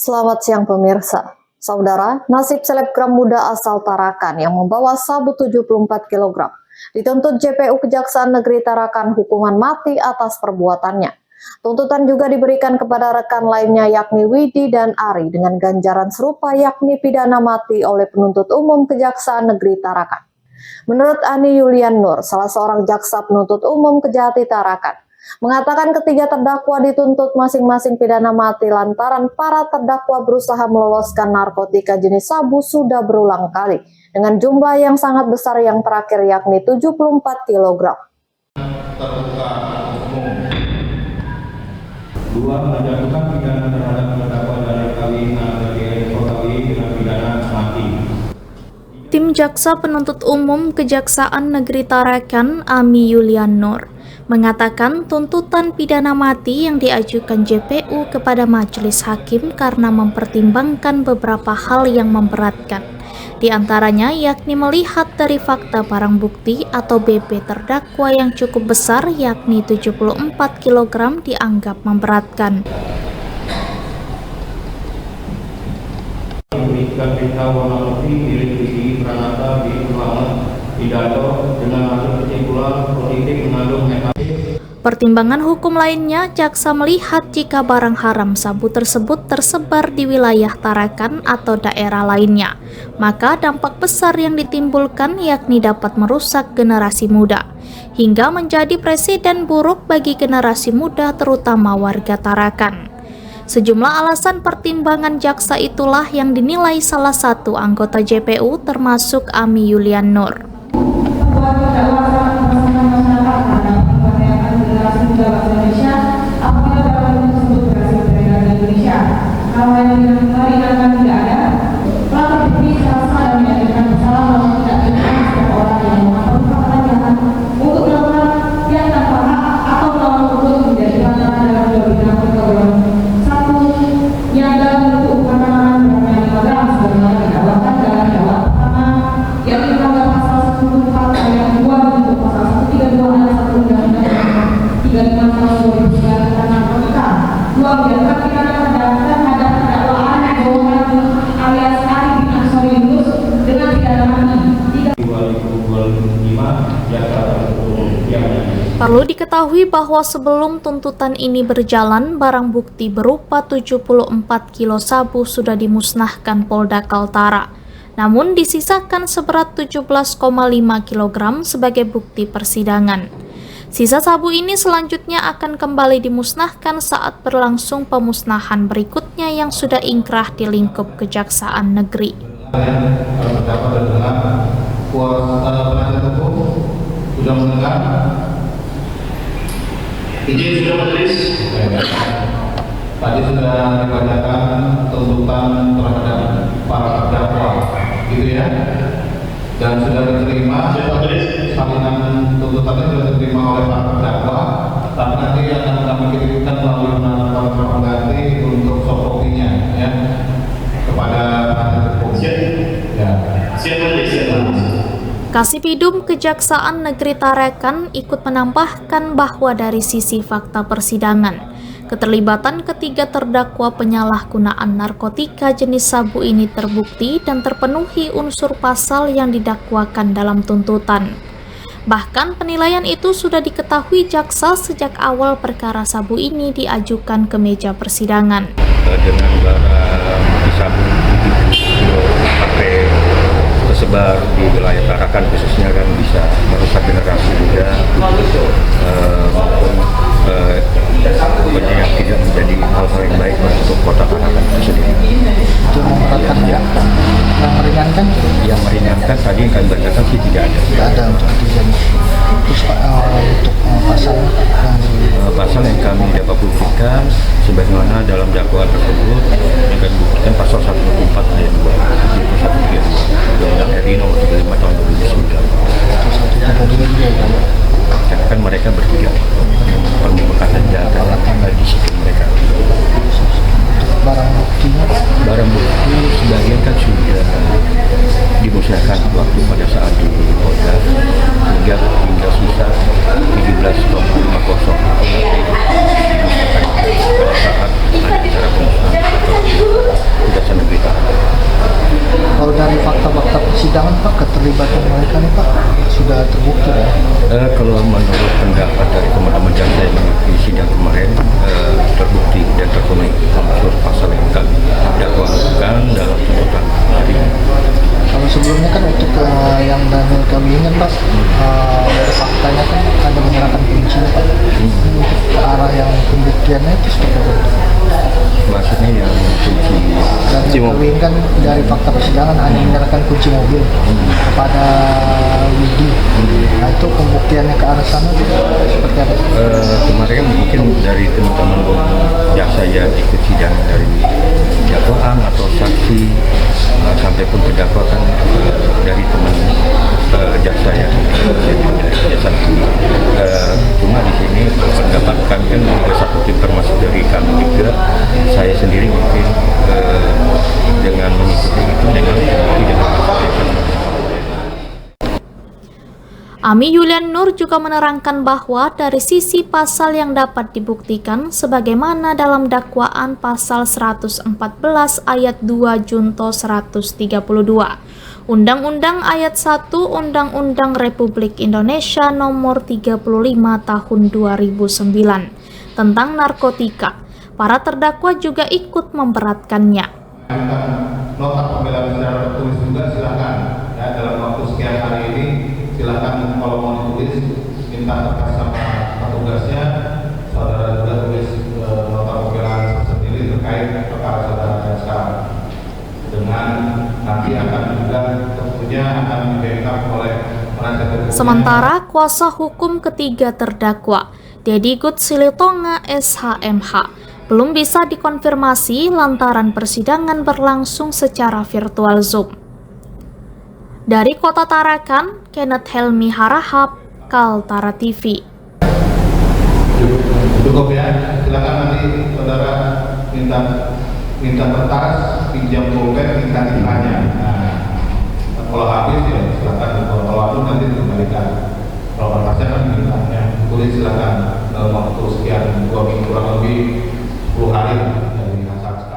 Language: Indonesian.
Selamat siang pemirsa. Saudara, nasib selebgram muda asal Tarakan yang membawa sabu 74 kg dituntut JPU Kejaksaan Negeri Tarakan hukuman mati atas perbuatannya. Tuntutan juga diberikan kepada rekan lainnya yakni Widi dan Ari dengan ganjaran serupa yakni pidana mati oleh penuntut umum Kejaksaan Negeri Tarakan. Menurut Ani Yulian Nur, salah seorang jaksa penuntut umum Kejati Tarakan, mengatakan ketiga terdakwa dituntut masing-masing pidana mati lantaran para terdakwa berusaha meloloskan narkotika jenis sabu sudah berulang kali dengan jumlah yang sangat besar yang terakhir yakni 74 kg. Terbuka umum. 2. Menjatuhkan pidana terhadap terdakwa dari kali dengan pidana mati. Tim Jaksa Penuntut Umum Kejaksaan Negeri Tarakan, Ami Yulian Nur, mengatakan tuntutan pidana mati yang diajukan JPU kepada majelis hakim karena mempertimbangkan beberapa hal yang memberatkan. Di antaranya yakni melihat dari fakta barang bukti atau BP terdakwa yang cukup besar yakni 74 kg dianggap memberatkan. Memberikan berita warna putih milik Widi Pranata di Ulangan pidato dengan hasil kesimpulan politik mengandung Pertimbangan hukum lainnya, jaksa melihat jika barang haram sabu tersebut tersebar di wilayah Tarakan atau daerah lainnya, maka dampak besar yang ditimbulkan yakni dapat merusak generasi muda, hingga menjadi presiden buruk bagi generasi muda terutama warga Tarakan. Sejumlah alasan pertimbangan jaksa itulah yang dinilai salah satu anggota JPU termasuk Ami Yulian Nur. Perlu diketahui bahwa sebelum tuntutan ini berjalan, barang bukti berupa 74 kilo sabu sudah dimusnahkan Polda Kaltara. Namun disisakan seberat 17,5 kg sebagai bukti persidangan. Sisa sabu ini selanjutnya akan kembali dimusnahkan saat berlangsung pemusnahan berikutnya yang sudah ingkrah di lingkup Kejaksaan Negeri. Sudah mendengar? Izin sudah menulis? Tadi sudah dibacakan tuntutan terhadap para terdakwa, gitu ya? Dan sudah diterima, salinan tuntutannya sudah diterima oleh para terdakwa, tapi nanti akan kami kirimkan melalui kawan pengganti untuk soft-copy-nya, ya, kepada hukum. Ya. Siap menulis. Kasipidum Kejaksaan Negeri Tarakan ikut menambahkan bahwa dari sisi fakta persidangan, keterlibatan ketiga terdakwa penyalahgunaan narkotika jenis sabu ini terbukti dan terpenuhi unsur pasal yang didakwakan dalam tuntutan. Bahkan penilaian itu sudah diketahui jaksa sejak awal perkara sabu ini diajukan ke meja persidangan. Dengan barang sabu tersebar di wilayah Tarakan khususnya kan bisa merusak generasi muda maupun pokoknya yang tidak menjadi hal-hal yang baik untuk kota Tarakan itu sendiri. Itu memberatkan ya? Yang meringankan? Yang meringankan tadi yang kami bacakan sih tidak ada. Tidak ada untuk kejadian. Terus untuk pasal yang kami dapat buktikan sebagaimana dalam dakwaan tersebut yang kami buktikan pasal 124 ayat 2 yaitu 132 Undang-Undang RI nomor 35 tahun 2009. Karena kan mereka bertiga permukaan dan disiplin mereka. Barang bukti sebagian kan sudah dimusnahkan waktu pada saat di Polda hingga sisa 17,50 pada saat ada acara pemusnahan. Jokowi ini kan dari fakta persidangan hanya menyerahkan kunci mobil kepada Widi. Nah itu pembuktiannya ke arah sana gitu, seperti apa? Kemarin mungkin dari teman-teman jaksa yang ikut sidang dari dakwaan atau saksi sampai pun terdakwa kan dari teman jaksa yang saksi. Cuma di sini pendapat kami kan juga satu tim termasuk dari kami juga. Saya sendiri mungkin dengan mengikuti itu dengan tidak. Ami Yulian Nur juga menerangkan bahwa dari sisi pasal yang dapat dibuktikan sebagaimana dalam dakwaan pasal 114 ayat 2 junto 132, Undang-Undang ayat 1 Undang-Undang Republik Indonesia nomor 35 tahun 2009 tentang narkotika. Para terdakwa juga ikut memberatkannya. Nota pembelaan secara tertulis juga silakan ya, dalam waktu sekian hari ini silakan kalau mau ditulis minta kertas sama petugasnya, saudara juga tulis nota pembelaan sendiri terkait perkara saudara yang sekarang, dengan nanti akan juga tentunya akan dibackup oleh penasihat hukum. Sementara kuasa hukum ketiga terdakwa, Dedi Gutsilitonga SHMH, belum bisa dikonfirmasi lantaran persidangan berlangsung secara virtual Zoom. Dari Kota Tarakan, Kenneth Helmi Harahap, Kaltara TV. Cukup ya, silakan nanti saudara minta kertas, pinjam pulpen, minta tintanya.